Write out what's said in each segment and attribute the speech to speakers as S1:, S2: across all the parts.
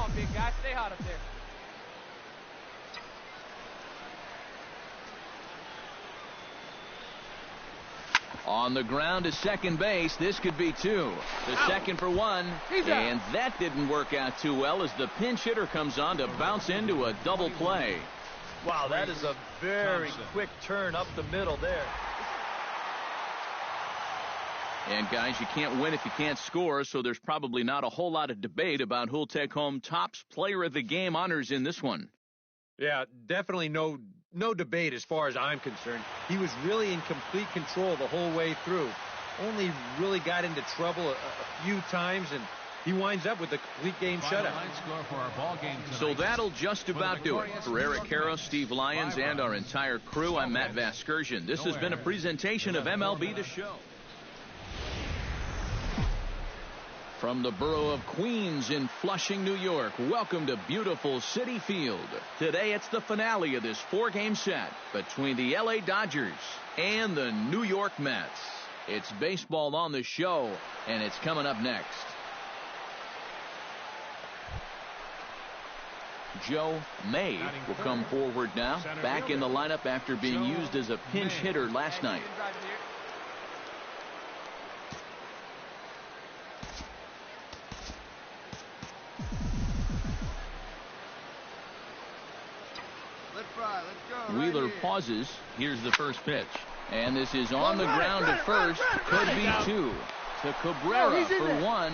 S1: on, big guy. Stay hot up there.
S2: On the ground to second base. This could be two. The second for one. And that didn't work out too well as the pinch hitter comes on to bounce into a double play.
S3: Wow, that is a very quick turn up the middle there.
S2: And guys, you can't win if you can't score, so there's probably not a whole lot of debate about who'll take home Topps Player of the Game honors in this one.
S4: Yeah, definitely no debate as far as I'm concerned. He was really in complete control the whole way through. Only really got into trouble a few times, and he winds up with a complete game shutout.
S2: So that'll just about do it. For Eric Harrow, Steve Lyons, and our entire crew, I'm Matt Vasgersian. This has been a presentation of MLB The Show. From the borough of Queens in Flushing, New York, welcome to beautiful Citi Field. Today it's the finale of this four-game set between the LA Dodgers and the New York Mets. It's baseball on the show, and it's coming up next. Joe May will come forward now, back in the lineup after being used as a pinch hitter last night. Wheeler pauses. Here's the first pitch. And this is on the ground at first. Could be two. To Cabrera for one.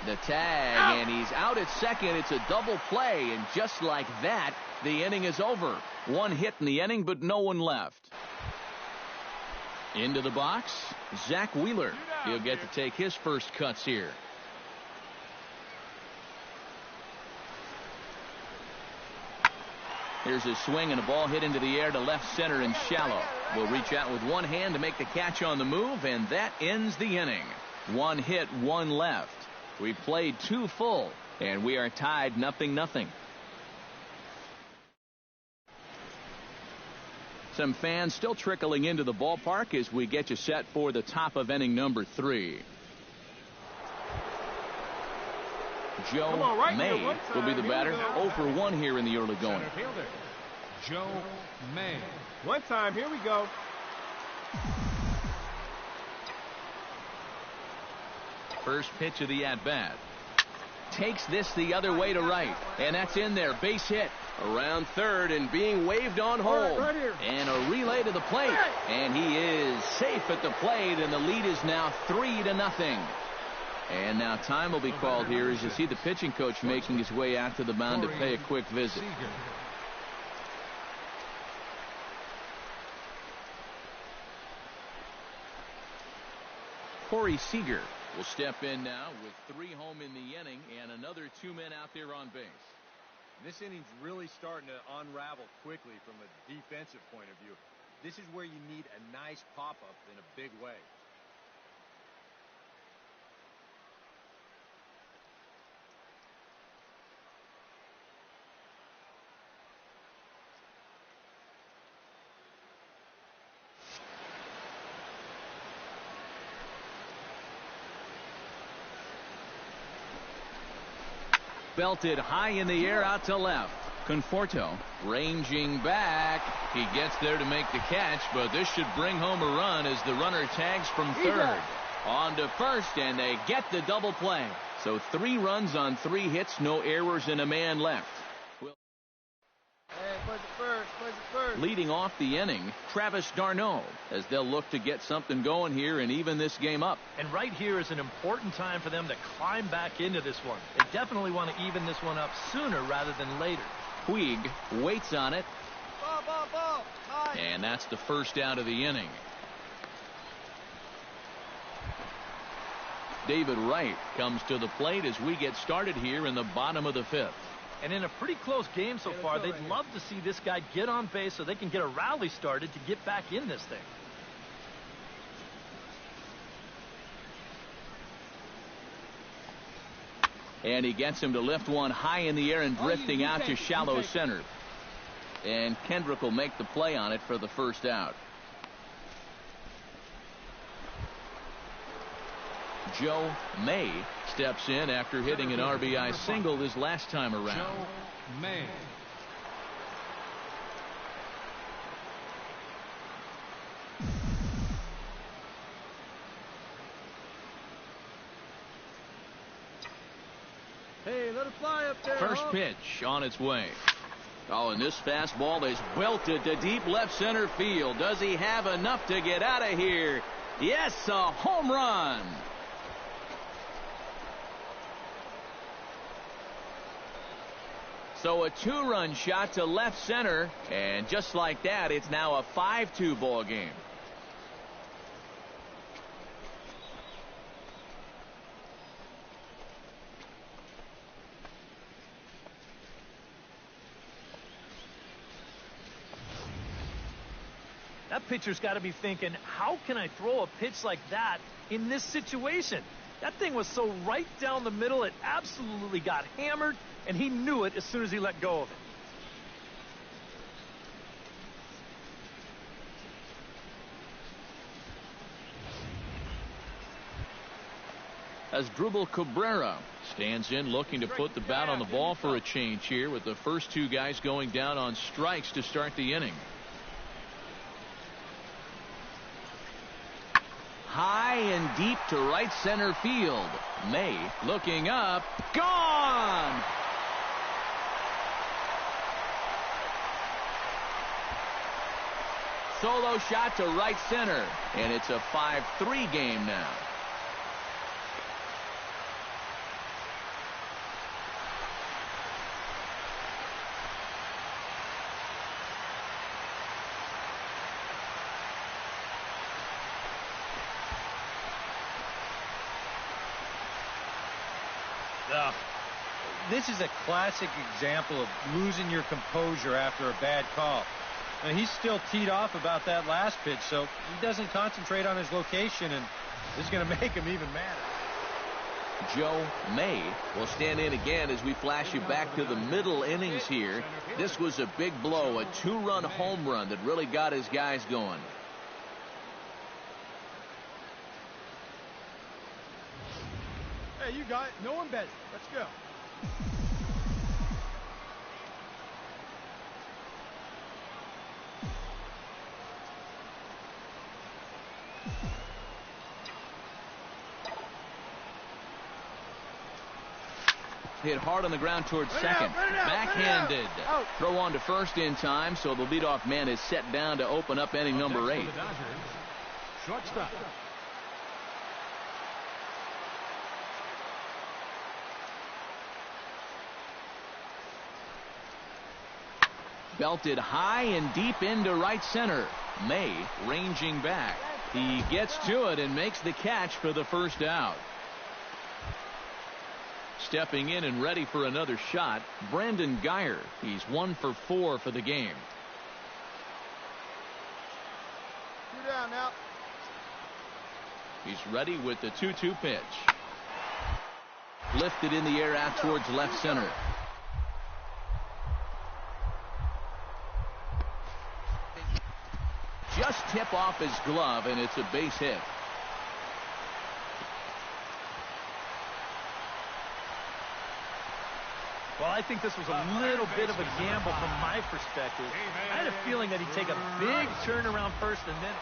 S2: The tag, and he's out at second. It's a double play, and just like that, the inning is over. One hit in the inning, but no one left. Into the box, Zach Wheeler. He'll get to take his first cuts here. Here's a swing and a ball hit into the air to left center and shallow. Will reach out with one hand to make the catch on the move, and that ends the inning. One hit, one left. We played two full, and we are tied 0-0. Some fans still trickling into the ballpark as we get you set for the top of inning number 3. Joe May will be the batter. 0 for 1 here in the early going.
S5: Joe May. One time, here we go.
S2: First pitch of the at-bat. Takes this the other way to right. And that's in there. Base hit. Around third and being waved on home. And a relay to the plate. And he is safe at the plate, and the lead is now 3-0. And now time will be called here as you see the pitching coach making his way out to the mound to pay a quick visit. Corey Seager will step in now with 3 home in the inning and another 2 men out there on base.
S4: This inning's really starting to unravel quickly from a defensive point of view. This is where you need a nice pop-up in a big way.
S2: Belted high in the air out to left. Conforto ranging back. He gets there to make the catch, but this should bring home a run as the runner tags from third. On to first, and they get the double play. So 3 runs on 3 hits, no errors, and a man left. Leading off the inning, Travis d'Arnaud, as they'll look to get something going here and even this game up.
S3: And right here is an important time for them to climb back into this one. They definitely want to even this one up sooner rather than later.
S2: Puig waits on it. And that's the first out of the inning. David Wright comes to the plate as we get started here in the bottom of the 5th.
S3: And in a pretty close game so far, they'd love to see this guy get on base so they can get a rally started to get back in this thing.
S2: And he gets him to lift one high in the air and drifting out to shallow center. And Kendrick will make the play on it for the first out. Joe May steps in after hitting an RBI single his last time around.
S5: Joe May.
S3: Hey, let it fly up there.
S2: First pitch on its way. Oh, and this fastball is welted to deep left center field. Does he have enough to get out of here? Yes, a home run. So a 2-run shot to left center, and just like that, it's now a 5-2 ball game.
S3: That pitcher's got to be thinking, how can I throw a pitch like that in this situation? That thing was so right down the middle, it absolutely got hammered, and he knew it as soon as he let go of it.
S2: Asdrubal Cabrera stands in looking to put the bat on the ball for a change here, with the first two guys going down on strikes to start the inning. High and deep to right center field. May looking up. Gone! Solo shot to right center, and it's a 5-3 game now.
S4: This is a classic example of losing your composure after a bad call. Now, he's still teed off about that last pitch, so he doesn't concentrate on his location, and this is going to make him even madder.
S2: Joe May will stand in again as we flash you back to the middle innings here. This was a big blow, a 2-run home run that really got his guys going.
S5: Hey, you got it. No one better. Let's go.
S2: Hit hard on the ground towards second. Backhanded. Throw on to first in time, so the leadoff man is set down to open up inning number 8.
S5: Shortstop.
S2: Belted high and deep into right center. May ranging back. He gets to it and makes the catch for the first out. Stepping in and ready for another shot, Brandon Guyer. He's 1 for 4 for the game.
S5: 2 down now.
S2: He's ready with the 2-2 pitch. Lifted in the air out towards left center. Just tip off his glove, and it's a base hit.
S3: Well, I think this was a little bit of a gamble from my perspective. I had a feeling that he'd take a big turn around first and then...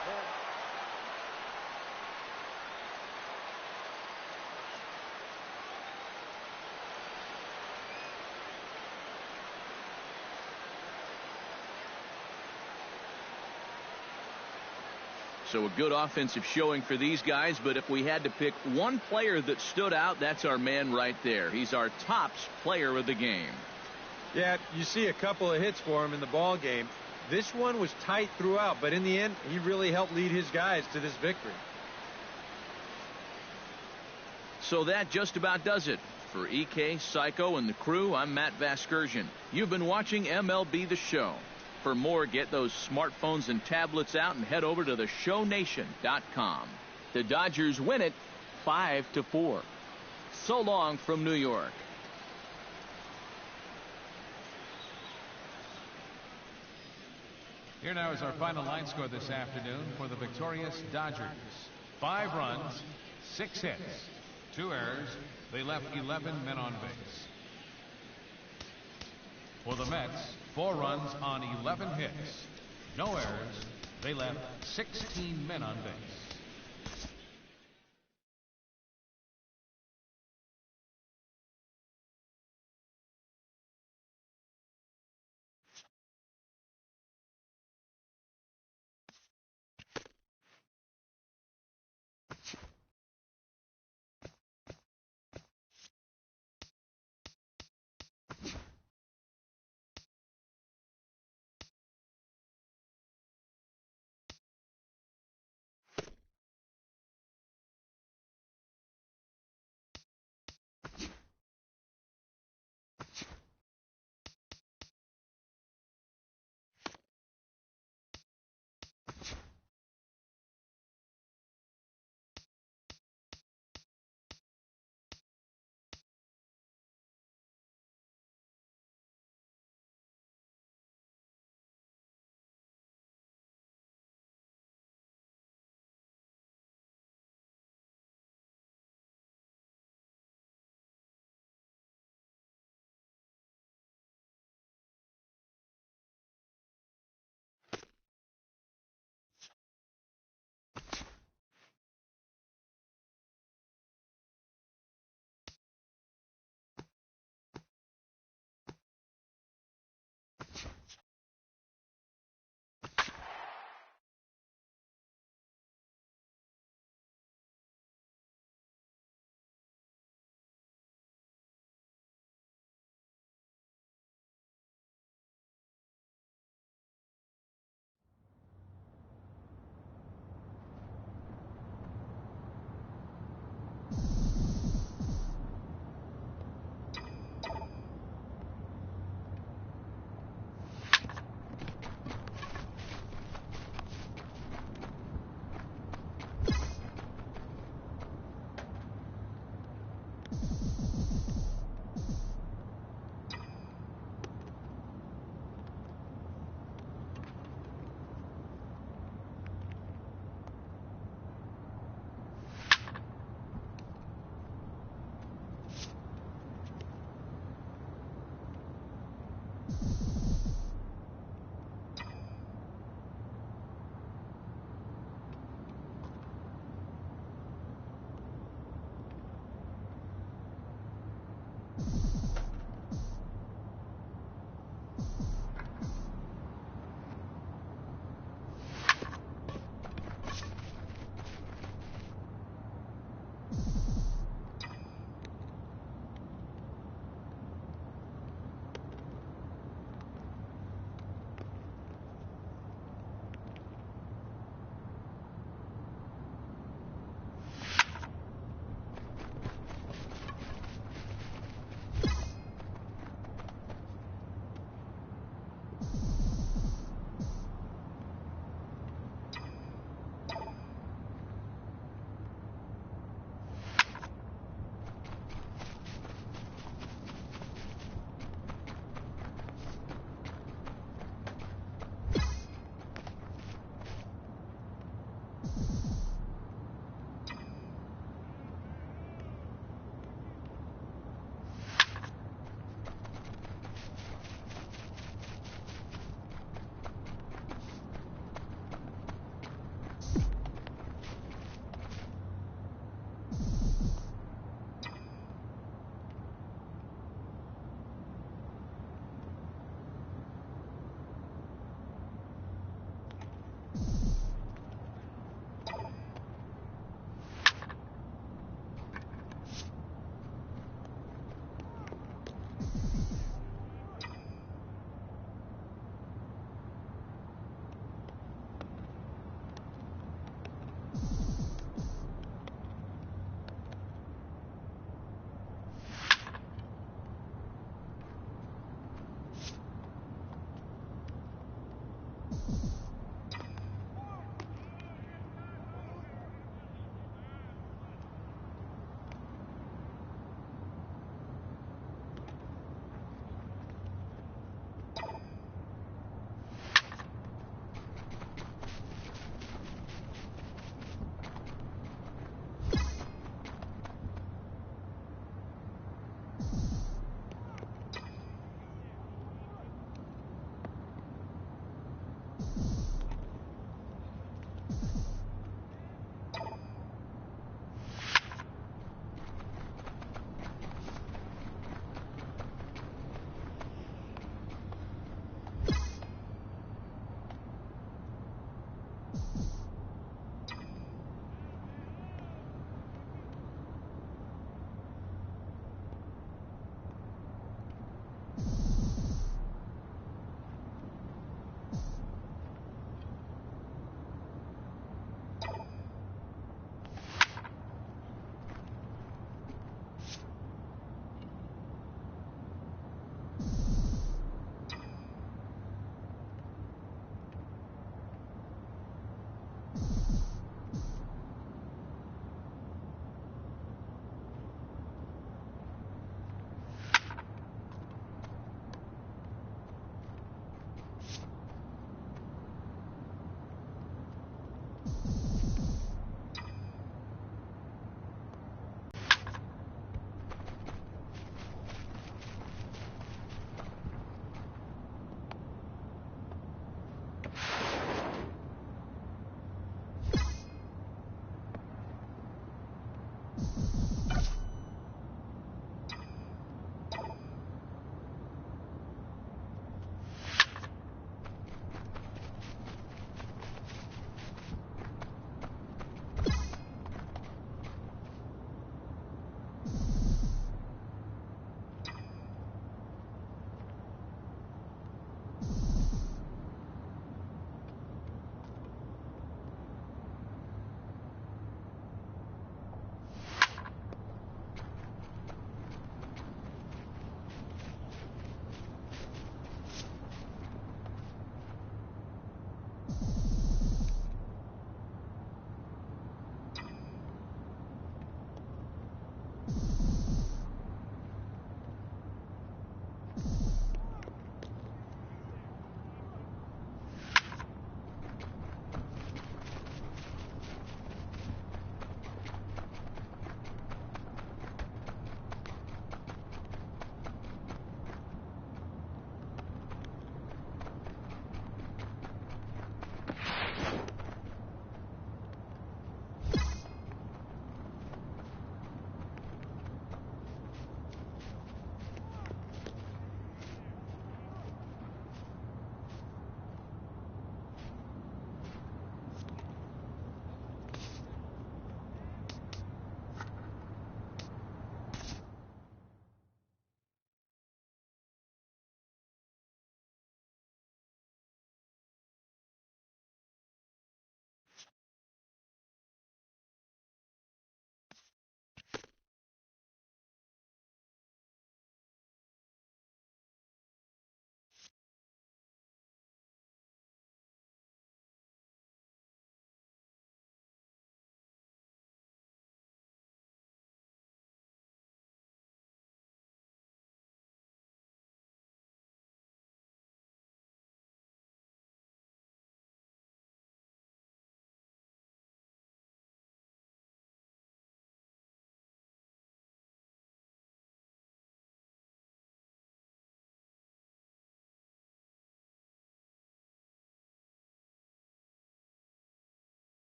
S2: So a good offensive showing for these guys, but if we had to pick one player that stood out, that's our man right there. He's our tops player of the game.
S4: Yeah, you see a couple of hits for him in the ball game. This one was tight throughout, but in the end, he really helped lead his guys to this victory.
S2: So that just about does it. For EK, Psycho, and the crew, I'm Matt Vasgersian. You've been watching MLB The Show. For more, get those smartphones and tablets out and head over to theshownation.com. The Dodgers win it 5-4. So long from New York.
S5: Here now is our final line score this afternoon for the victorious Dodgers. 5 runs, 6 hits, 2 errors. They left 11 men on base. For the Mets, 4 runs on 11 hits. No errors. They left 16 men on base.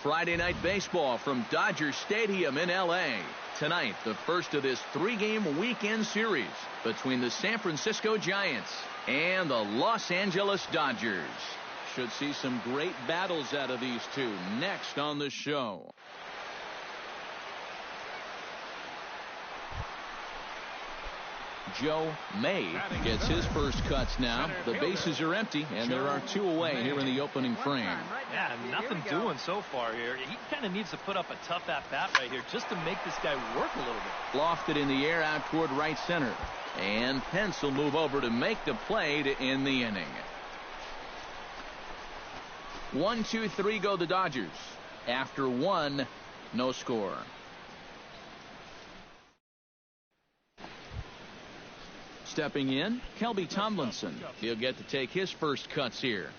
S2: Friday Night Baseball from Dodger Stadium in L.A. Tonight, the first of this 3-game weekend series between the San Francisco Giants and the Los Angeles Dodgers. Should see some great battles out of these two next on the show. Joe May gets his first cuts now. The bases are empty, and there are 2 away here in the opening frame.
S3: Yeah, nothing doing so far here. He kind of needs to put up a tough at-bat right here just to make this guy work a little bit.
S2: Lofted in the air out toward right center. And Pence will move over to make the play to end the inning. 1, 2, 3 go the Dodgers. After 1, no score. Stepping in, Kelby Tomlinson. He'll get to take his first cuts here.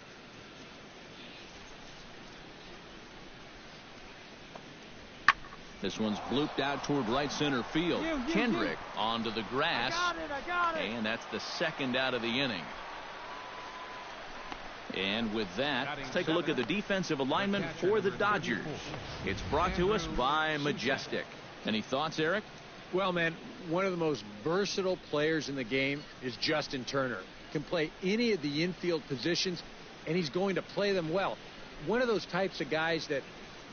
S2: This one's blooped out toward right center field. Kendrick onto the grass.
S1: I got it.
S2: And that's the second out of the inning. And with that, let's take a look at the defensive alignment for the Dodgers. It's brought to us by Majestic. Any thoughts, Eric?
S4: Well, man, one of the most versatile players in the game is Justin Turner. Can play any of the infield positions, and he's going to play them well. One of those types of guys that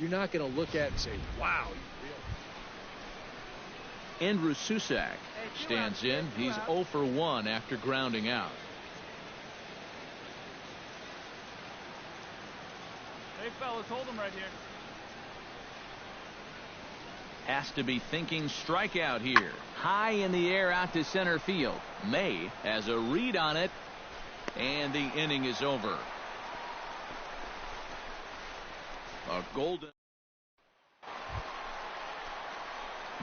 S4: you're not going to look at and say, wow.
S2: Andrew Susac stands in. He's 0 for 1 after grounding out.
S1: Hey, fellas, hold him right here.
S2: Has to be thinking strikeout here. High in the air out to center field. May has a read on it, and the inning is over. A golden.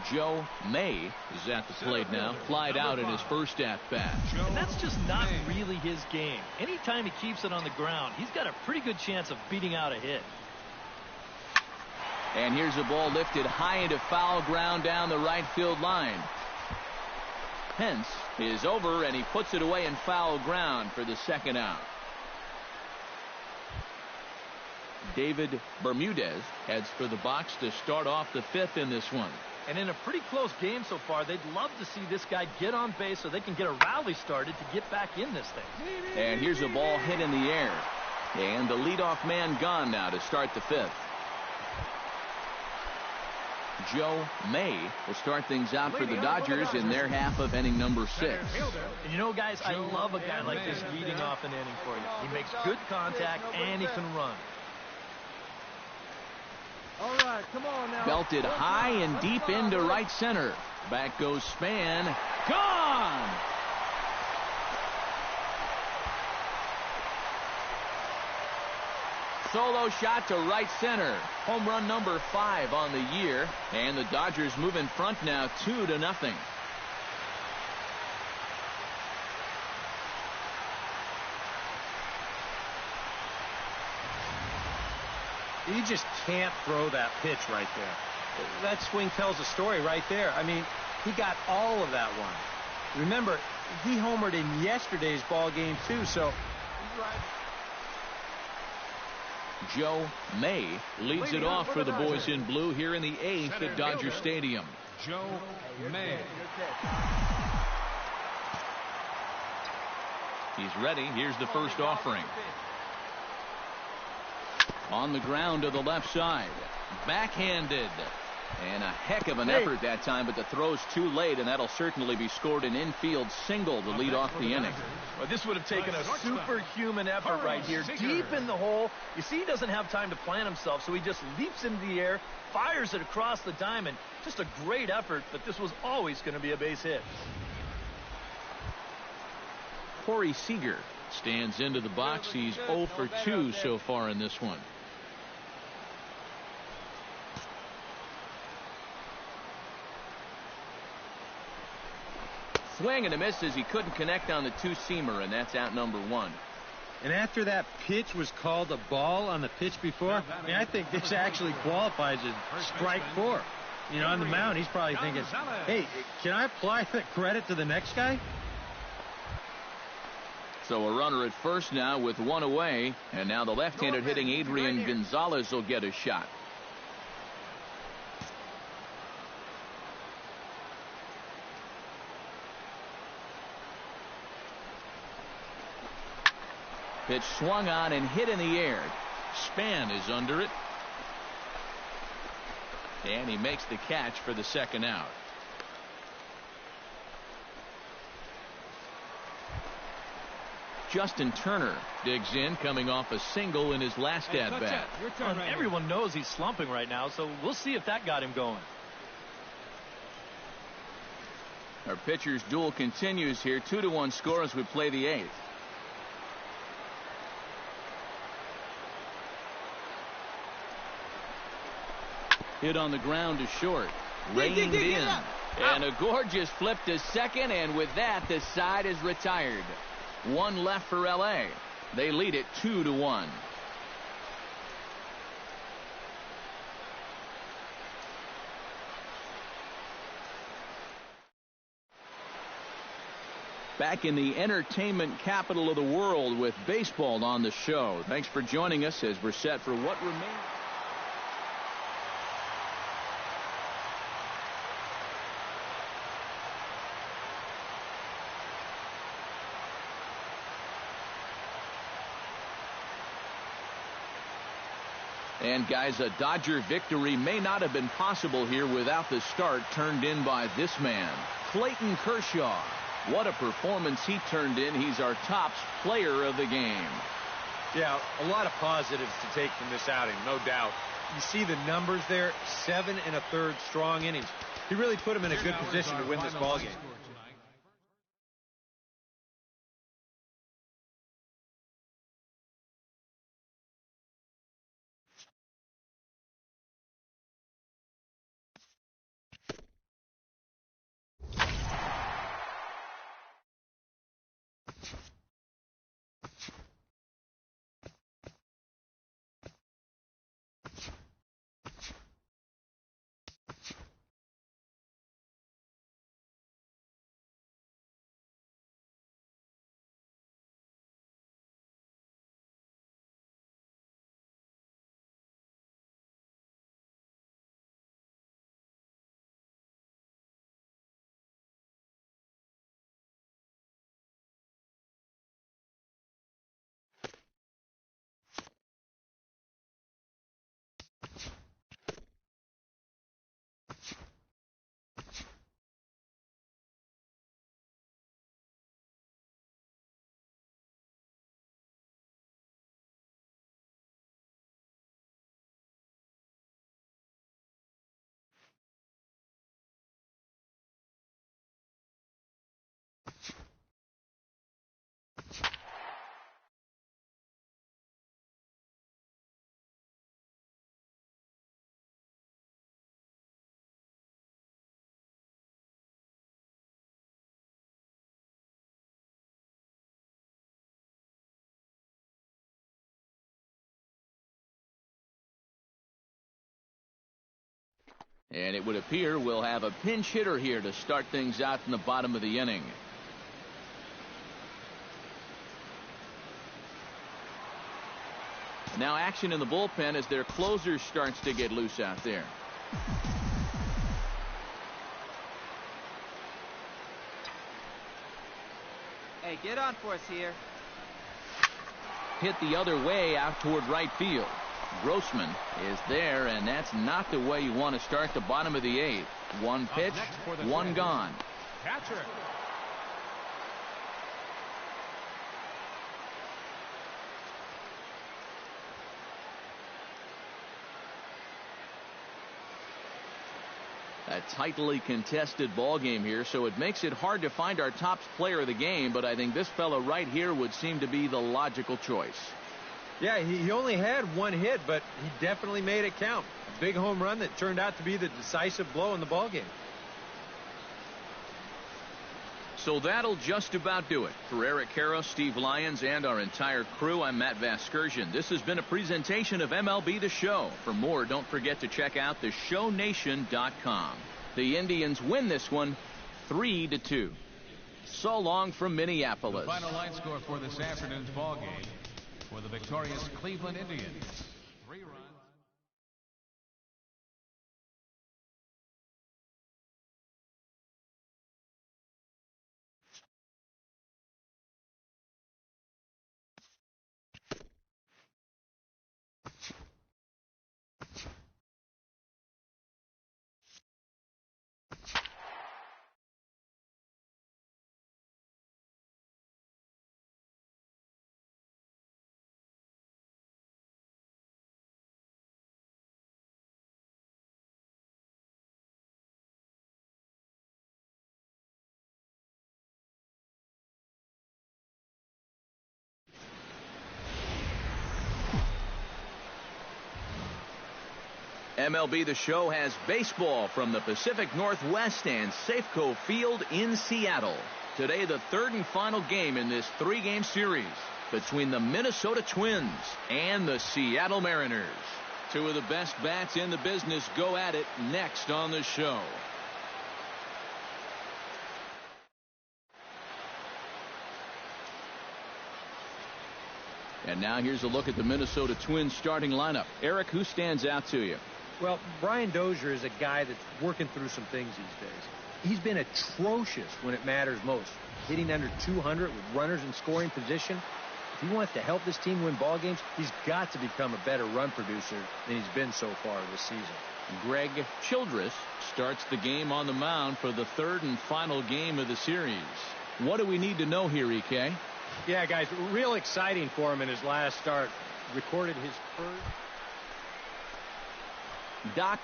S2: Joe May is at the plate now. Flied out in his first at-bat.
S3: And that's just not really his game. Anytime he keeps it on the ground, he's got a pretty good chance of beating out a hit.
S2: And here's a ball lifted high into foul ground down the right field line. Pence is over, and he puts it away in foul ground for the second out. David Bermudez heads for the box to start off the 5th in this one.
S3: And in a pretty close game so far, they'd love to see this guy get on base so they can get a rally started to get back in this thing.
S2: And here's a ball hit in the air. And the leadoff man gone now to start the 5th. Joe May will start things out for the Dodgers in their half of inning number 6.
S3: And you know, guys, I love a guy like this leading off an inning for you. He makes good contact and he can run.
S1: All right, come on now.
S2: Belted high and deep into right center. Back goes Span. Gone! Solo shot to right center. Home run number 5 on the year. And the Dodgers move in front now 2-0.
S4: You just can't throw that pitch right there. That swing tells a story right there. I mean, he got all of that one. Remember, he homered in yesterday's ball game too, so he's right.
S2: Joe May leads it off for the boys in blue here in the 8th at Dodger Stadium.
S5: Joe May.
S2: He's ready. Here's the first offering. On the ground to the left side. Backhanded. And a heck of an effort that time, but the throw's too late, and that'll certainly be scored an infield single to lead off the inning.
S3: Well, this would have taken a superhuman effort right here, deep in the hole. You see, he doesn't have time to plant himself, so he just leaps into the air, fires it across the diamond. Just a great effort, but this was always going to be a base hit.
S2: Corey Seager stands into the box. He's 0 for 2 so far in this one. Swing and a miss as he couldn't connect on the two-seamer, and that's out number 1.
S4: And after that pitch was called a ball on the pitch before, I mean, I think this actually qualifies as strike 4. You know, on the mound, he's probably thinking, hey, can I apply the credit to the next guy?
S2: So a runner at first now with 1 away, and now the left-handed hitting Adrian Gonzalez will get a shot. Pitch swung on and hit in the air.
S5: Span is under it.
S2: And he makes the catch for the second out. Justin Turner digs in, coming off a single in his last at-bat.
S3: Everyone knows he's slumping right now, so we'll see if that got him going.
S2: Our pitcher's duel continues here. 2-1 score as we play the 8th. Hit on the ground to short. Reined in. And a gorgeous flip to second, and with that, the side is retired. One left for L.A. They lead it 2-1. Back in the entertainment capital of the world with baseball on the show. Thanks for joining us as we're set for what remains. And guys, a Dodger victory may not have been possible here without the start turned in by this man, Clayton Kershaw. What a performance he turned in. He's our top player of the game.
S4: Yeah, a lot of positives to take from this outing, no doubt. You see the numbers there, 7 1/3 strong innings. He really put him in a good position to win this ballgame.
S2: And it would appear we'll have a pinch hitter here to start things out in the bottom of the inning. Now action in the bullpen as their closer starts to get loose out there.
S6: Hey, get on for us here.
S2: Hit the other way out toward right field. Grossman is there, and that's not the way you want to start the bottom of the 8th. One pitch, one gone.
S5: Catcher.
S2: A tightly contested ball game here, so it makes it hard to find our top player of the game, but I think this fellow right here would seem to be the logical choice.
S4: Yeah, he only had one hit, but he definitely made it count. A big home run that turned out to be the decisive blow in the ballgame.
S2: So that'll just about do it. For Eric Karros, Steve Lyons, and our entire crew, I'm Matt Vasgersian. This has been a presentation of MLB The Show. For more, don't forget to check out theshownation.com. The Indians win this one 3-2. So long from Minneapolis.
S5: The final line score for this afternoon's ball game for the victorious Cleveland Indians.
S2: MLB The Show has baseball from the Pacific Northwest and Safeco Field in Seattle. Today, the third and final game in this three-game series between the Minnesota Twins and the Seattle Mariners. Two of the best bats in the business go at it next on the show. And now here's a look at the Minnesota Twins starting lineup. Eric, who stands out to you?
S4: Well, Brian Dozier is a guy that's working through some things these days. He's been atrocious when it matters most, hitting under 200 with runners in scoring position. If he wants to help this team win ball games, he's got to become a better run producer than he's been so far this season.
S2: Greg Childress starts the game on the mound for the third and final game of the series. What do we need to know here, EK?
S4: Yeah, guys, real exciting for him in his last start. Recorded his first.
S2: Doc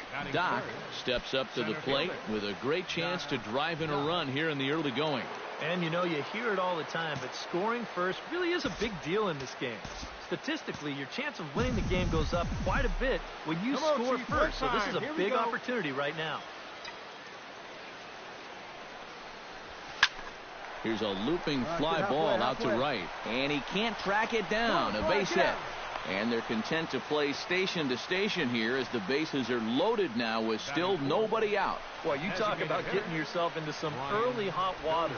S2: steps up to the plate with a great chance to drive in a run here in the early going.
S3: And you know, you hear it all the time, but scoring first really is a big deal in this game. Statistically, your chance of winning the game goes up quite a bit when you score first. So this is a big opportunity right now.
S2: Here's a looping fly ball out to right, and he can't track it down. A base hit. And they're content to play station to station here as the bases are loaded now with still nobody out.
S3: Boy, you talk about getting yourself into some early hot water.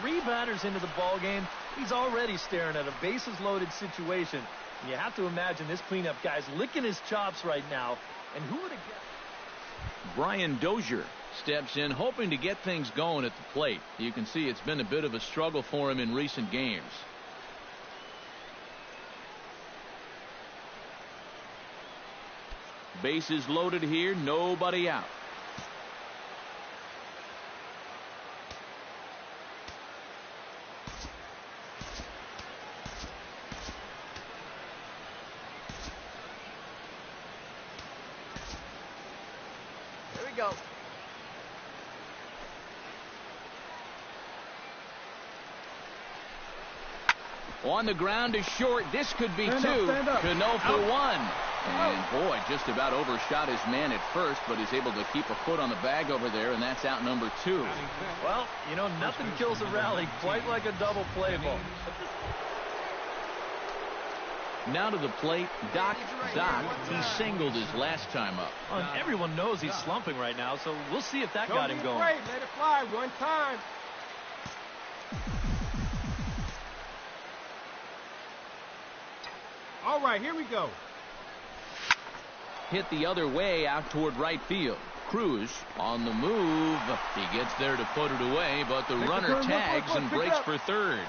S3: 3 batters into the ball game, he's already staring at a bases loaded situation. You have to imagine this cleanup guy's licking his chops right now. And who would have guessed?
S2: Brian Dozier steps in hoping to get things going at the plate. You can see it's been a bit of a struggle for him in recent games. Bases loaded here, nobody out.
S6: Here we go.
S2: On the ground is short. This could be two. Cano for one. And boy, just about overshot his man at first, but he's able to keep a foot on the bag over there, and that's out number 2.
S3: Well, you know, nothing kills a rally quite like a double play ball.
S2: Now to the plate, Doc. He singled his last time up.
S3: Well, and everyone knows he's slumping right now, so we'll see if that got him going.
S1: Let it fly one time. All right, here we go.
S2: Hit the other way out toward right field. Cruz on the move. He gets there to put it away, but the runner tags and breaks for third.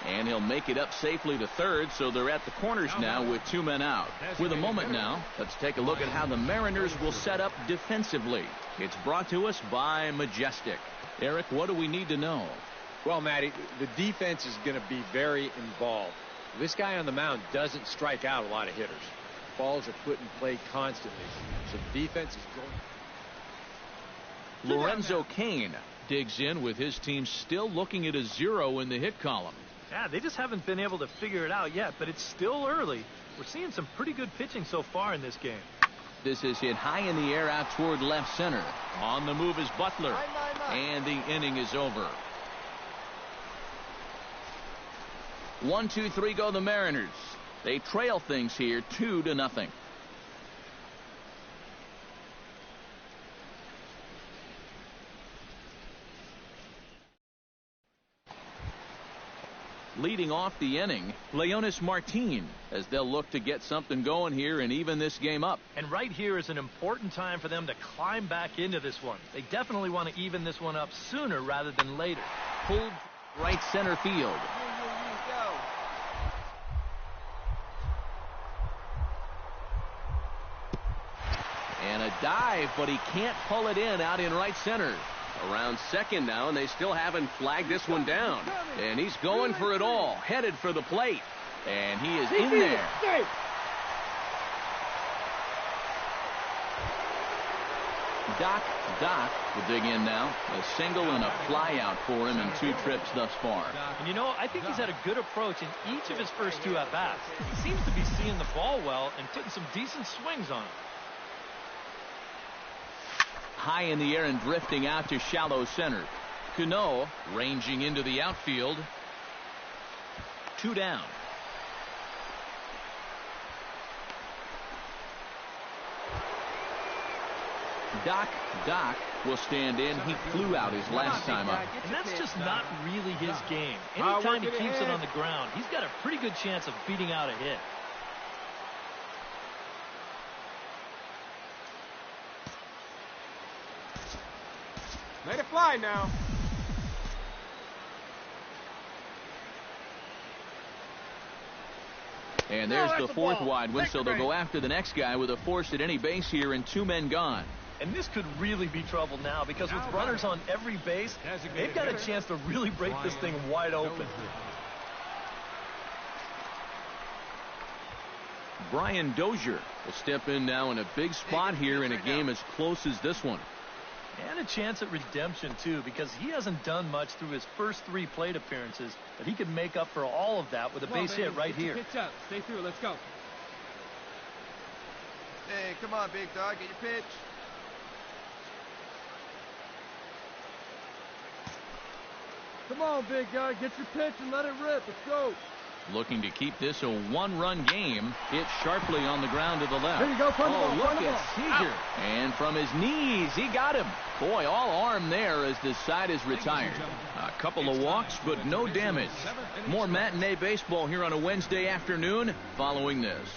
S2: And he'll make it up safely to third, so they're at the corners now with 2 men out. With a moment now, let's take a look at how the Mariners will set up defensively. It's brought to us by Majestic. Eric, what do we need to know?
S4: Well, Matty, the defense is going to be very involved. This guy on the mound doesn't strike out a lot of hitters. Balls are put in play constantly, so the defense is going.
S2: Lorenzo Cain digs in with his team still looking at a 0 in the hit column.
S3: Yeah, they just haven't been able to figure it out yet, but it's still early. We're seeing some pretty good pitching so far in this game.
S2: This is hit high in the air out toward left center. On the move is Butler, and the inning is over. 1, 2, 3 go the Mariners. They trail things here 2-0. Leading off the inning, Leonys Martin, as they'll look to get something going here and even this game up.
S3: And right here is an important time for them to climb back into this one. They definitely want to even this one up sooner rather than later.
S2: Pulled right center field.
S6: Go.
S2: And a dive, but he can't pull it in out in right center. Around second now, and they still haven't flagged this one down. And he's going for it all, headed for the plate. And he is in there. Doc will dig in now. A single and a fly out for him in 2 trips thus far.
S3: And you know, I think he's had a good approach in each of his first 2 at-bats. He seems to be seeing the ball well and putting some decent swings on it.
S2: high in the air and drifting out to shallow center. Cano ranging into the outfield. 2 down. Doc will stand in. He flew out his last time up.
S3: And that's just not really his game. Anytime he keeps it on the ground, he's got a pretty good chance of beating out a hit.
S1: Let it fly now.
S2: And there's the fourth wide one, so they'll go after the next guy with a force at any base here and 2 men gone.
S3: And this could really be trouble now because with runners on every base, they've got a chance to really break this thing wide open.
S2: Brian Dozier will step in now in a big spot here in a game as close as this one.
S3: And a chance at redemption, too, because he hasn't done much through his first 3 plate appearances, but he could make up for all of that with a base hit right here.
S1: Pitch up. Stay through. Let's go.
S6: Hey, come on, big dog. Get your pitch.
S1: Come on, big guy. Get your pitch and let it rip. Let's go.
S2: Looking to keep this a 1-run game. Hit sharply on the ground to the left.
S1: There you go. Find the ball.
S2: Look
S1: Find the
S2: at
S1: ball.
S2: Seager. And from his knees, he got him. Boy, all arm there as the side is retired. A couple of walks, but no damage. More matinee baseball here on a Wednesday afternoon following this.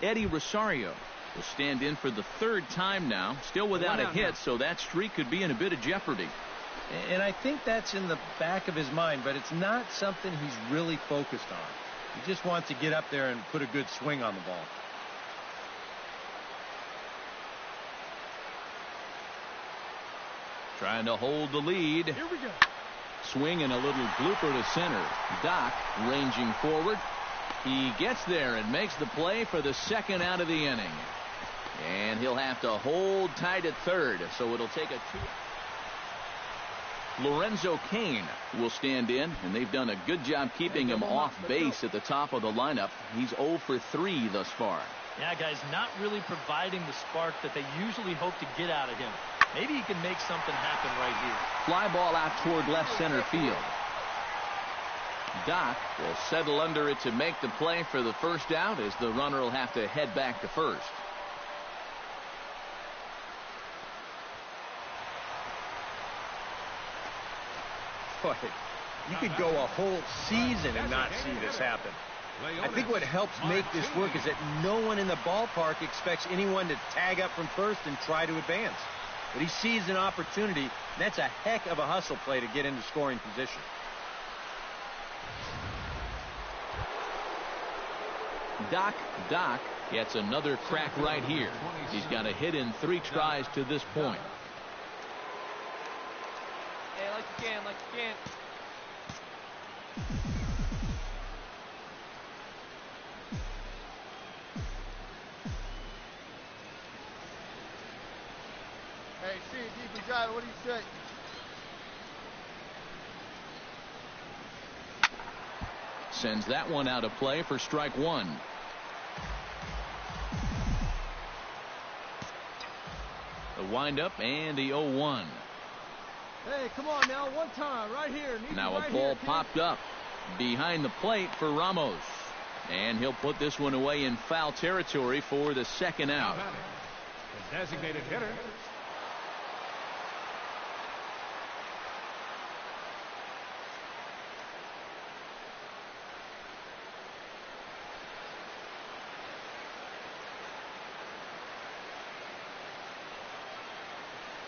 S2: Eddie Rosario will stand in for the 3rd time now, still without a hit, so that streak could be in a bit of jeopardy.
S4: And I think that's in the back of his mind, but it's not something he's really focused on. He just wants to get up there and put a good swing on the ball.
S2: Trying to hold the lead.
S1: Here we go.
S2: Swing and a little blooper to center. Doc ranging forward. He gets there and makes the play for the 2nd out of the inning. And he'll have to hold tight at 3rd, so it'll take a 2. Lorenzo Cain will stand in, and they've done a good job keeping him off base at the top of the lineup. He's 0 for 3 thus far.
S3: Yeah, guys, not really providing the spark that they usually hope to get out of him. Maybe he can make something happen right here.
S2: Fly ball out toward left center field. Doc will settle under it to make the play for the 1st out as the runner will have to head back to 1st.
S4: Boy, you could go a whole season and not see this happen. I think what helps make this work is that no one in the ballpark expects anyone to tag up from 1st and try to advance. But he sees an opportunity, and that's a heck of a hustle play to get into scoring position.
S2: Doc gets another crack right here. He's got a hit in 3 tries to this point.
S6: Hey, like you can, like you can. Hey, see, deep and drive. What do you say?
S2: Sends that one out of play for strike 1. The windup and the 0-1.
S1: Hey, come on now. One time. Right here.
S2: Now a ball popped up behind the plate for Ramos. And he'll put this one away in foul territory for the 2nd out.
S5: The designated hitter.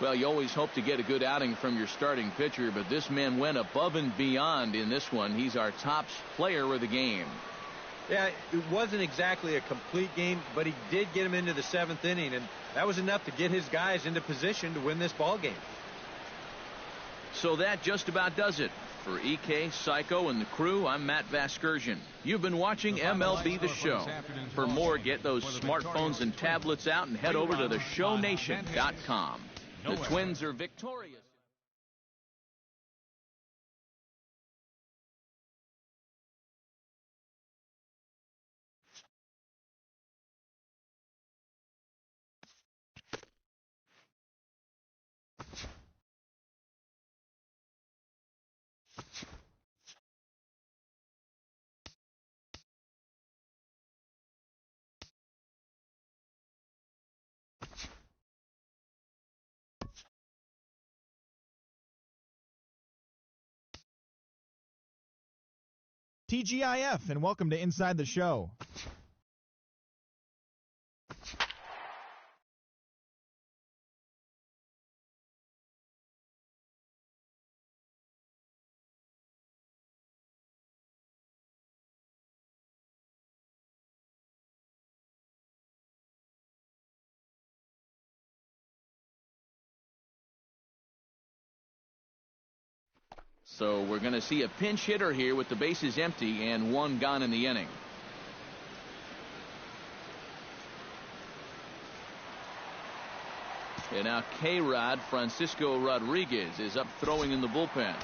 S2: Well, you always hope to get a good outing from your starting pitcher, but this man went above and beyond in this one. He's our top player of the game.
S4: Yeah, it wasn't exactly a complete game, but he did get him into the 7th inning, and that was enough to get his guys into position to win this ball game.
S2: So that just about does it. For EK, Psycho, and the crew, I'm Matt Vasgersian. You've been watching MLB The Show. For more, get those smartphones and tablets out and head over to theshownation.com. The Twins are victorious.
S7: TGIF, and welcome to Inside the Show.
S2: So we're going to see a pinch hitter here with the bases empty and one gone in the inning. And now K-Rod Francisco Rodriguez is up throwing in the bullpen.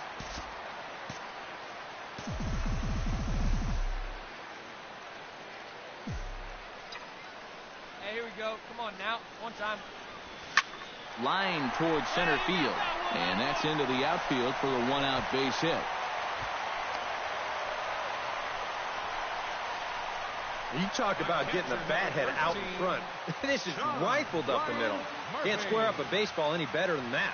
S6: Hey, here we go. Come on now. One time.
S2: Line towards center field, and that's into the outfield for a one-out base hit.
S4: You talk about getting the bat head out in front. This is rifled up the middle. Can't square up a baseball any better than that.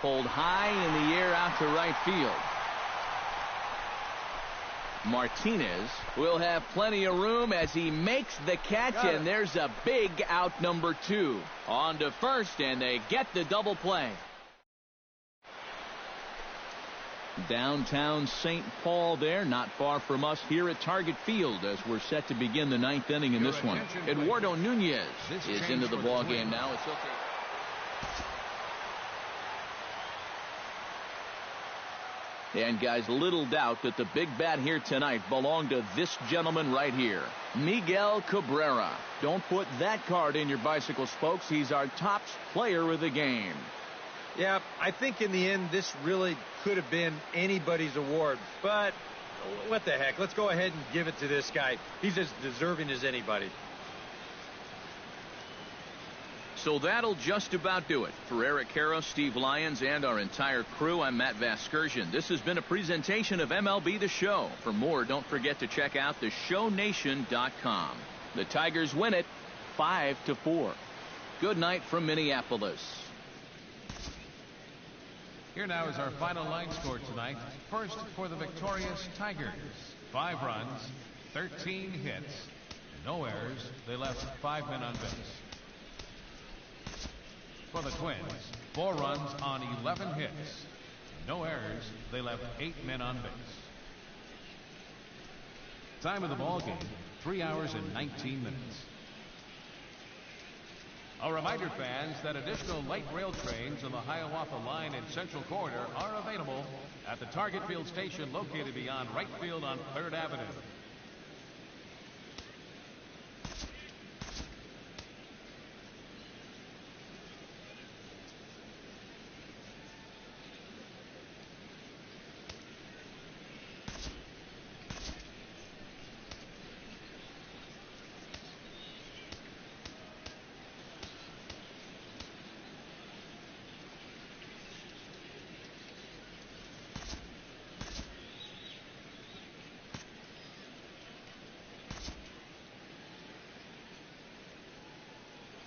S2: Pulled high in the air out to right field. Martinez will have plenty of room as he makes the catch, and there's a big out, number 2. On to first, and they get the double play. Downtown St. Paul there, not far from us here at Target Field as we're set to begin the 9th inning in this one. Eduardo Nunez is into the ball game now. It's okay. And guys, little doubt that the big bat here tonight belonged to this gentleman right here, Miguel Cabrera. Don't put that card in your bicycle spokes. He's our top player of the game.
S4: Yeah, I think in the end this really could have been anybody's award, but what the heck, let's go ahead and give it to this guy. He's as deserving as anybody.
S2: So that'll just about do it. For Eric Karros, Steve Lyons, and our entire crew, I'm Matt Vasgersian. This has been a presentation of MLB The Show. For more, don't forget to check out theshownation.com. The Tigers win it 5-4. Good night from Minneapolis.
S5: Here now is our final line score tonight. First for the victorious Tigers. 5 runs, 13 hits, no errors. They left 5 men on base. For the Twins, 4 runs on 11 hits. No errors. They left 8 men on base. Time of the ball game, 3 hours and 19 minutes. A reminder, fans, that additional light rail trains on the Hiawatha Line and Central Corridor are available at the Target Field station located beyond right field on 3rd Avenue.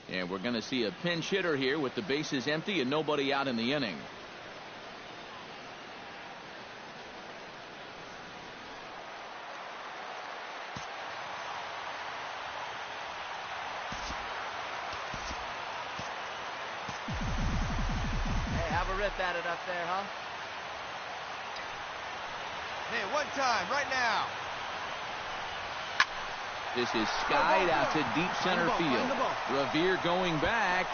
S2: And we're going to see a pinch hitter here with the bases empty and nobody out in the inning.
S6: Hey, have a rip at it up there, huh? Hey, one time, right now.
S2: This is skied out to deep center field. Revere going back.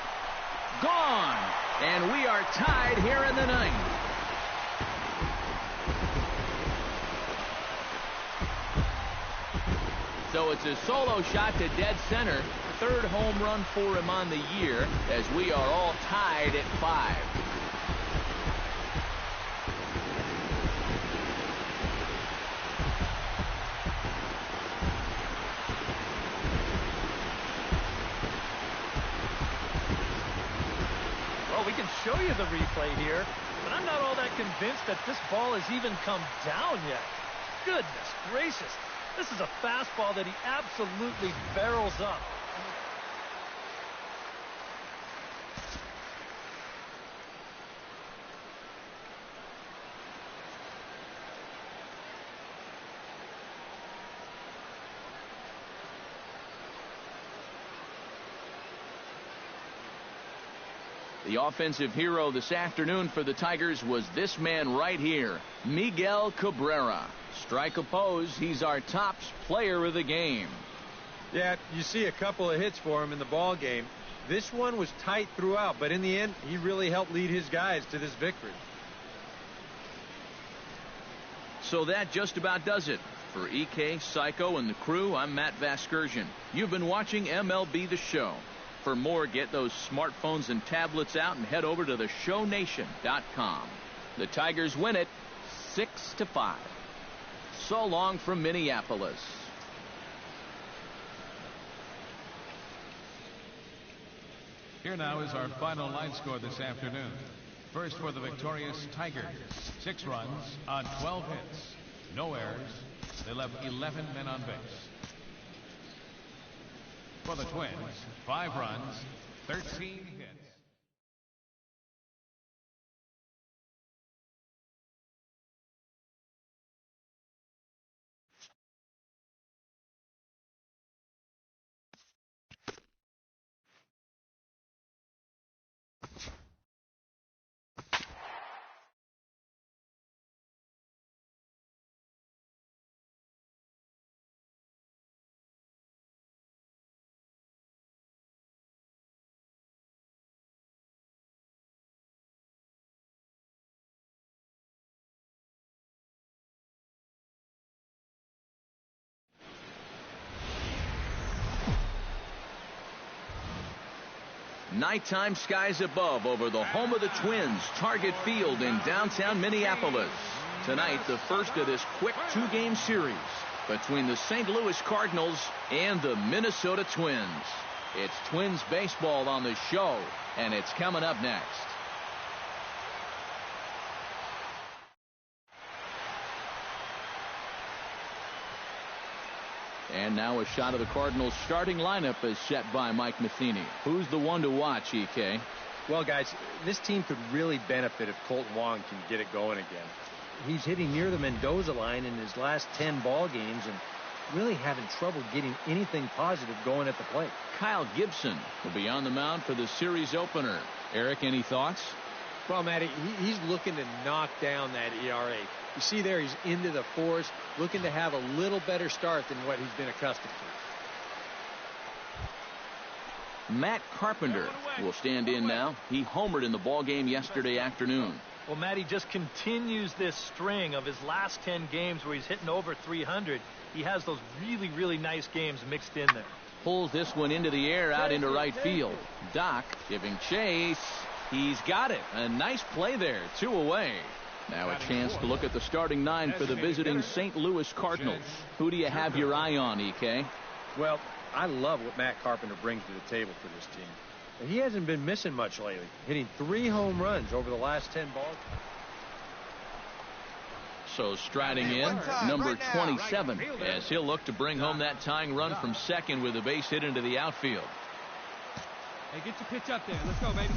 S2: Gone. And we are tied here in the 9th. So it's a solo shot to dead center. 3rd home run for him on the year as we are all tied at 5.
S3: Show you the replay here, but I'm not all that convinced that this ball has even come down yet. Goodness gracious. This is a fastball that he absolutely barrels up.
S2: The offensive hero this afternoon for the Tigers was this man right here, Miguel Cabrera. Strike opposed, he's our top player of the game.
S4: Yeah, you see a couple of hits for him in the ball game. This one was tight throughout, but in the end, he really helped lead his guys to this victory.
S2: So that just about does it. For EK, Psycho, and the crew, I'm Matt Vasgersian. You've been watching MLB The Show. For more, get those smartphones and tablets out and head over to theshownation.com. The Tigers win it 6-5. So long from Minneapolis.
S5: Here now is our final line score this afternoon. First for the victorious Tigers, 6 runs on 12 hits. No errors. They left 11 men on base. For the Twins, 5 runs, 13 hits.
S2: Nighttime skies above over the home of the Twins, Target Field in downtown Minneapolis. Tonight, the first of this quick 2-game series between the St. Louis Cardinals and the Minnesota Twins. It's Twins baseball on the show, and it's coming up next. And now a shot of the Cardinals starting lineup is set by Mike Matheny. Who's the one to watch, EK?
S4: Well, guys, this team could really benefit if Colton Wong can get it going again. He's hitting near the Mendoza line in his last 10 ball games and really having trouble getting anything positive going at the plate.
S2: Kyle Gibson will be on the mound for the series opener. Eric, any thoughts?
S4: Well, Matty, he's looking to knock down that ERA. You see there, he's into the 4s, looking to have a little better start than what he's been accustomed to.
S2: Matt Carpenter will stand in now. He homered in the ball game yesterday afternoon.
S3: Well, Matty just continues this string of his last 10 games where he's hitting over 300. He has those really, really nice games mixed in there.
S2: Pulls this one into the air out into right field. Doc giving chase. He's got it. A nice play there. 2 away. Now a chance to look at the starting 9 for the visiting St. Louis Cardinals. Who do you have your eye on, EK?
S4: Well, I love what Matt Carpenter brings to the table for this team. He hasn't been missing much lately, hitting 3 home runs over the last 10 balls.
S2: So striding in, number 27, as he'll look to bring home that tying run from second with a base hit into the outfield.
S1: Hey, get your pitch up there. Let's go, baby.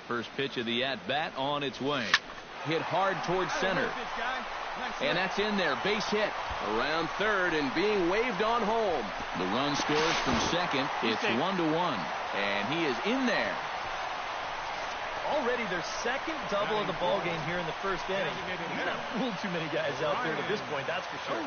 S2: First pitch of the at-bat on its way. Hit hard towards center. And that's in there. Base hit. Around third and being waved on home. The run scores from second. It's 1-1. And he is in there.
S3: Already their second double of the ball game here in the first inning. He's not fooled too many guys out there at this point, that's for sure.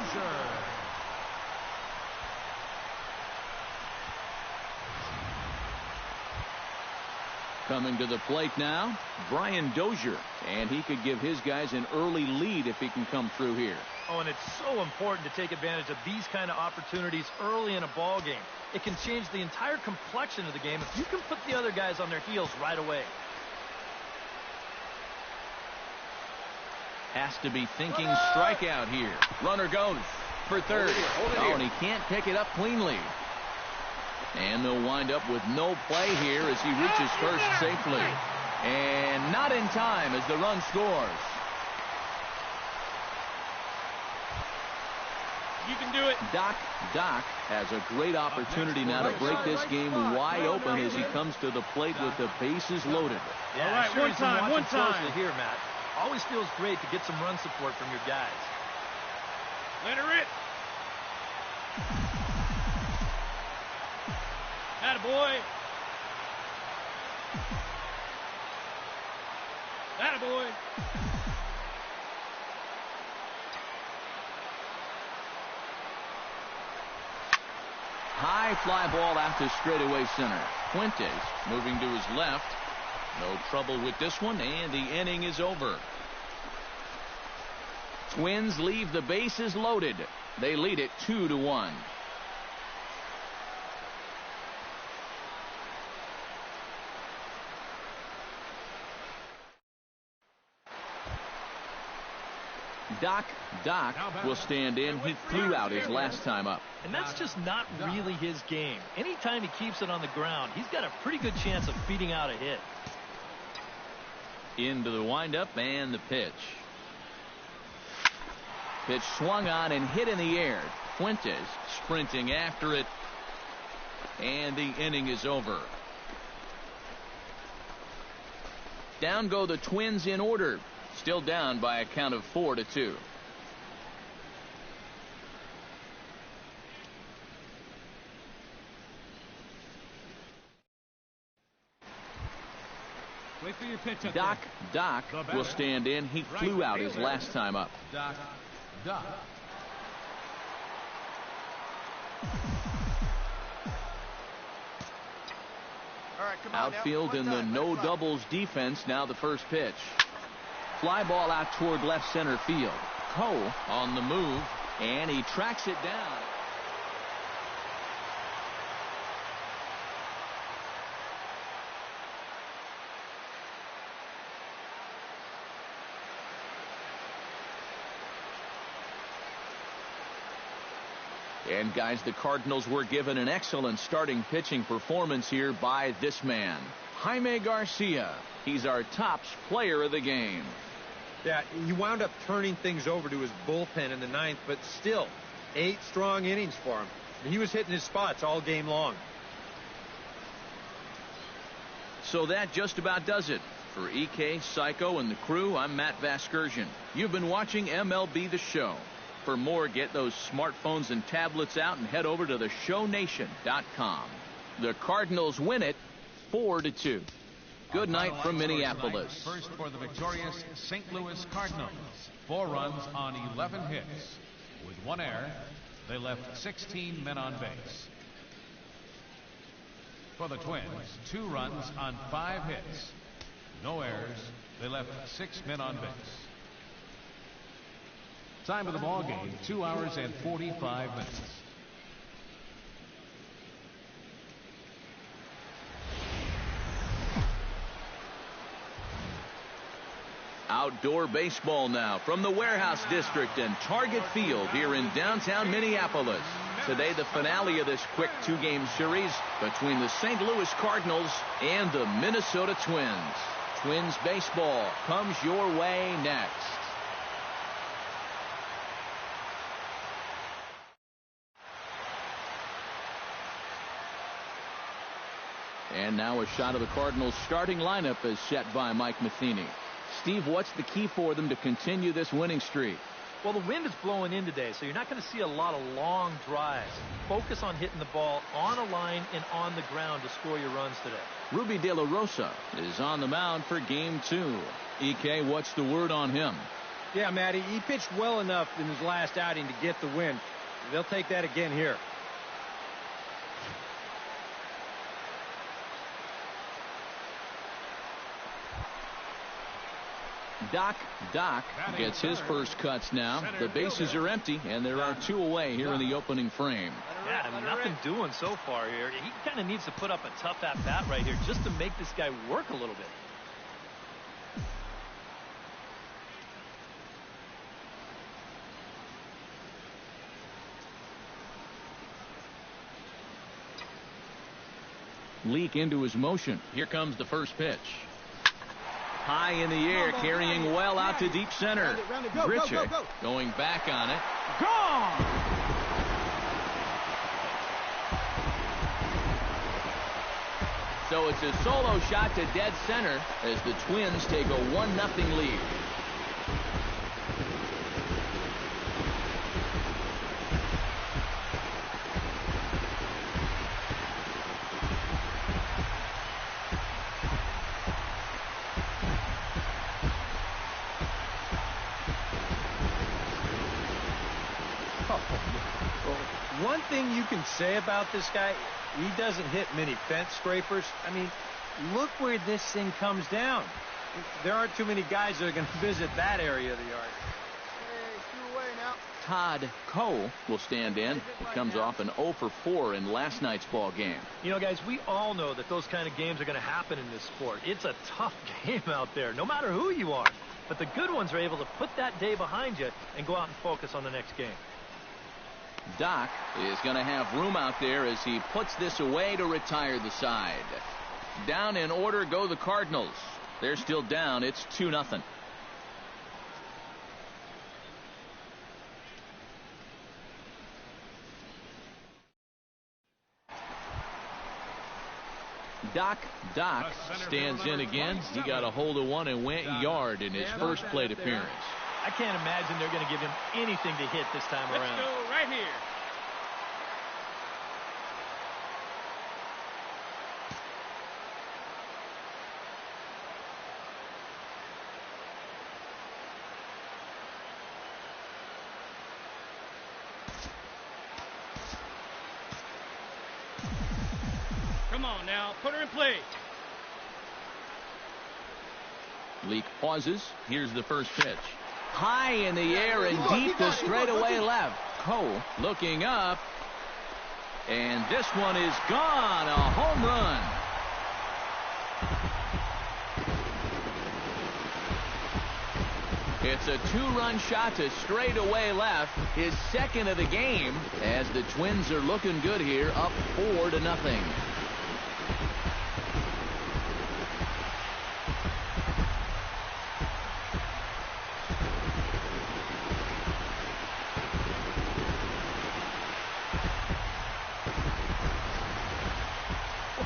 S2: Coming to the plate now, Brian Dozier. And he could give his guys an early lead if he can come through here.
S3: Oh, and it's so important to take advantage of these kind of opportunities early in a ball game. It can change the entire complexion of the game if you can put the other guys on their heels right away.
S2: Has to be thinking strikeout here. Runner goes for third. Oh, and he can't pick it up cleanly. And they'll wind up with no play here as he reaches first safely. And not in time as the run scores.
S6: You can do it.
S2: Doc has a great opportunity now to break this game wide open as he comes to the plate with the bases loaded.
S3: Yeah,
S1: all right,
S3: sure
S1: one time.
S3: Here, Matt. Always feels great to get some run support from your guys.
S6: Let her hit.
S3: Attaboy. Attaboy.
S2: High fly ball out to straightaway center. Fuentes moving to his left. No trouble with this one, and the inning is over. Twins leave the bases loaded. They lead it 2-1. Doc will stand in. He flew out his last time up.
S3: And that's just not really his game. Anytime he keeps it on the ground, he's got a pretty good chance of beating out a hit.
S2: Into the windup and the pitch. Pitch swung on and hit in the air. Fuentes sprinting after it. And the inning is over. Down go the Twins in order. Still down by a count of 4-2.
S5: Wait for your pitch.
S2: Doc will stand in. He flew out his last time up.
S5: Doc.
S6: All right, come on
S2: Outfield
S6: now.
S2: in the no doubles defense. Now the first pitch. Fly ball out toward left center field. Cole on the move, and he tracks it down. And guys, the Cardinals were given an excellent starting pitching performance here by this man, Jaime Garcia. He's our top player of the game.
S4: Yeah, he wound up turning things over to his bullpen in the ninth, but still, 8 strong innings for him. And he was hitting his spots all game long.
S2: So that just about does it. For EK, Psycho, and the crew, I'm Matt Vasgersian. You've been watching MLB The Show. For more, get those smartphones and tablets out and head over to theshownation.com. The Cardinals win it 4-2. Good night from Minneapolis.
S5: First for the victorious St. Louis Cardinals. 4 runs on 11 hits. With 1 error, they left 16 men on base. For the Twins, 2 runs on 5 hits. No errors. They left 6 men on base. Time of the ball game, 2 hours and 45 minutes.
S2: Outdoor baseball now from the Warehouse District and Target Field here in downtown Minneapolis. Today, the finale of this quick 2-game series between the St. Louis Cardinals and the Minnesota Twins. Twins baseball comes your way next. And now a shot of the Cardinals starting lineup is set by Mike Matheny. Steve, what's the key for them to continue this winning streak?
S3: Well, the wind is blowing in today, so you're not going to see a lot of long drives. Focus on hitting the ball on a line and on the ground to score your runs today.
S2: Ruby De La Rosa is on the mound for Game 2. EK, what's the word on him?
S4: Yeah, Matty, he pitched well enough in his last outing to get the win. They'll take that again here.
S2: Doc gets his first cuts now. The bases are empty, and there are 2 away here in the opening frame.
S3: Yeah, nothing doing so far here. He kind of needs to put up a tough at-bat right here just to make this guy work a little bit.
S2: Leak into his motion. Here comes the first pitch. High in the air, carrying well out to deep center. Grichuk going back on it.
S3: Gone!
S2: So it's a solo shot to dead center as the Twins take a 1-0 lead.
S4: Well, one thing you can say about this guy, he doesn't hit many fence scrapers. I mean, look where this thing comes down. There aren't too many guys that are going to visit that area of the yard.
S6: Hey, shoot away now.
S2: Todd Cole will stand in. He comes off an 0 for 4 in last night's ball game.
S3: You know, guys, we all know that those kind of games are going to happen in this sport. It's a tough game out there, no matter who you are. But the good ones are able to put that day behind you and go out and focus on the next game.
S2: Doc is going to have room out there as he puts this away to retire the side. Down in order go the Cardinals. They're still down. It's 2-0. Doc stands in again. He got a hold of one and went yard in his first plate appearance.
S3: I can't imagine they're going to give him anything to hit this time around.
S6: Let's go right here. Come on now, put her in play.
S2: Leake pauses. Here's the first pitch. High in the air and deep to straightaway left. Cole looking up. And this one is gone. A home run. It's a 2-run shot to straightaway left. His second of the game as the Twins are looking good here, up 4-0.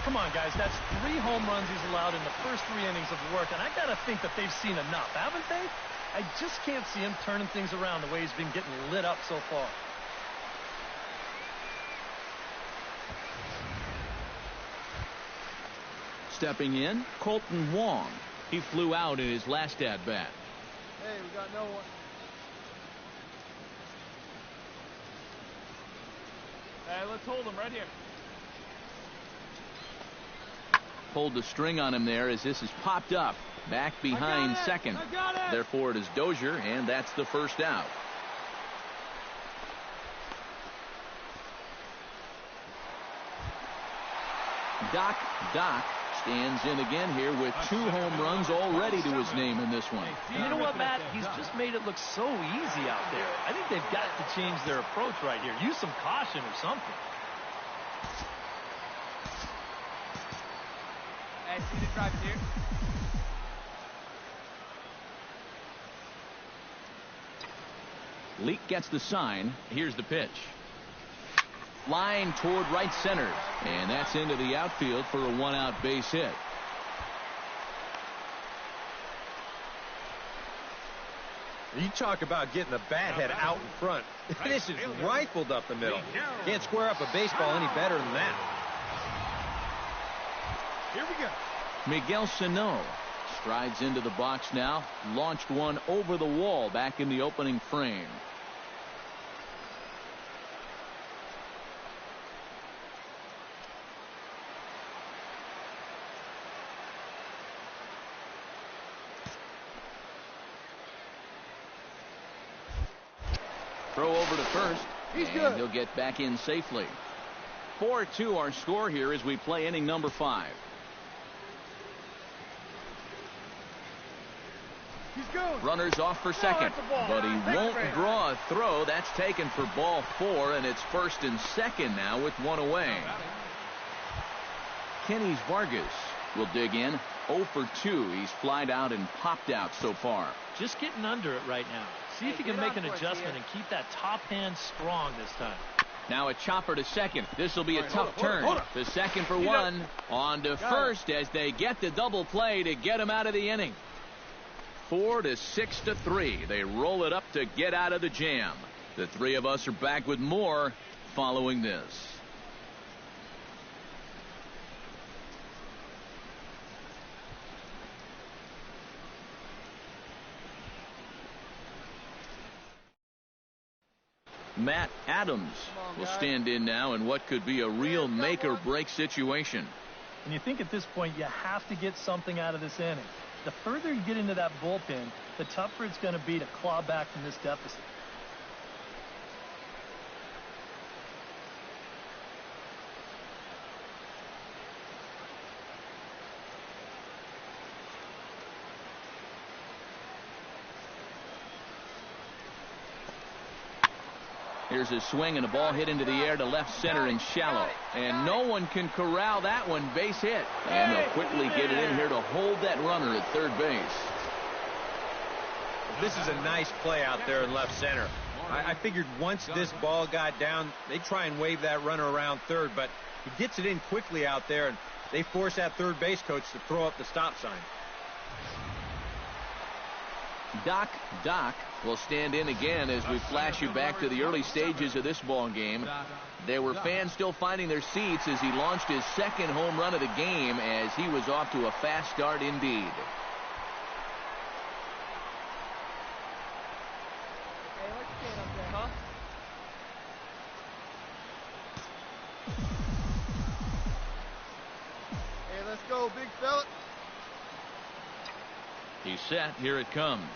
S3: Come on, guys. That's 3 home runs he's allowed in the first 3 innings of work, and I got to think that they've seen enough, haven't they? I just can't see him turning things around the way he's been getting lit up so far.
S2: Stepping in, Colton Wong. He flew out in his last at-bat.
S1: Hey, we got no one. Hey, let's hold him right here.
S2: Pulled the string on him there as this is popped up. Back behind second. Therefore, it is Dozier, and that's the first out. Doc stands in again here with 2 home runs already to his name in this one.
S3: And you know what, Matt? He's just made it look so easy out there. I think they've got to change their approach right here. Use some caution or something.
S6: Hey, see the drive here.
S2: Leake gets the sign. Here's the pitch. Line toward right center. And that's into the outfield for a 1-out base hit.
S4: You talk about getting the bat head out in front. This is rifled up the middle. Can't square up a baseball any better than that.
S6: Here we go.
S2: Miguel Sano strides into the box now. Launched one over the wall back in the opening frame. Throw over to first. And he'll get back in safely. 4-2 our score here as we play inning number 5. Runners off for second, but he won't draw a throw. That's taken for ball 4, and it's first and second now with 1 away. Kenny Vargas will dig in. 0 for 2. He's flied out and popped out so far.
S3: Just getting under it right now. See if you can make an adjustment and keep that top hand strong this time.
S2: Now a chopper to second. This will be a tough turn. To second for 1. On to first as they get the double play to get him out of the inning. 4-6-3. They roll it up to get out of the jam. The 3 of us are back with more following this. Matt Adams will stand in now in what could be a real make-or-break situation.
S3: And you think at this point you have to get something out of this inning. The further you get into that bullpen, the tougher it's going to be to claw back from this deficit.
S2: Here's a swing and a ball hit into the air to left center and shallow. And no one can corral that one. Base hit. And they'll quickly get it in here to hold that runner at third base.
S4: This is a nice play out there in left center. I figured once this ball got down, they'd try and wave that runner around third, but he gets it in quickly out there, and they force that third base coach to throw up the stop sign.
S2: Doc will stand in again as we flash you back to the early stages of this ball game. There were fans still finding their seats as he launched his second home run of the game as he was off to a fast start indeed.
S1: Hey, let's stand up there, huh? Hey, let's go, big fella.
S2: He's set. Here it comes.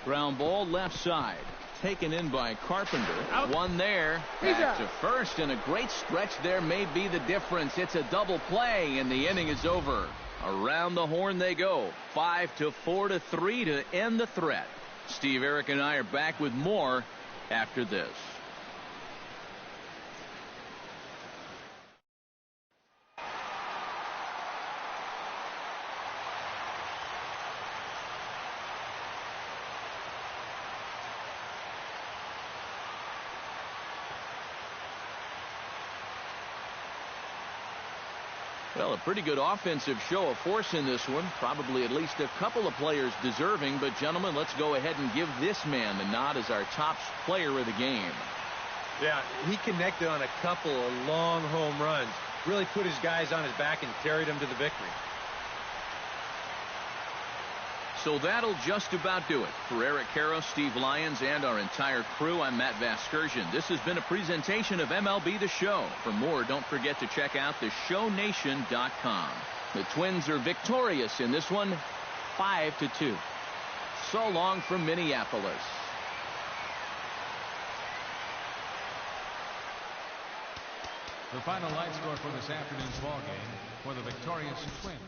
S2: Ground ball left side. Taken in by Carpenter. One there. Back to first, and a great stretch there may be the difference. It's a double play, and the inning is over. Around the horn they go. 5-4-3 to end the threat. Steve, Eric, and I are back with more after this. Well, a pretty good offensive show of force in this one. Probably at least a couple of players deserving. But, gentlemen, let's go ahead and give this man the nod as our top player of the game.
S4: Yeah, he connected on a couple of long home runs. Really put his guys on his back and carried them to the victory.
S2: So that'll just about do it. For Eric Karros, Steve Lyons, and our entire crew, I'm Matt Vasgersian. This has been a presentation of MLB The Show. For more, don't forget to check out theshownation.com. The Twins are victorious in this one, 5-2. So long from Minneapolis.
S5: The final line score for this afternoon's ball game for the victorious Twins.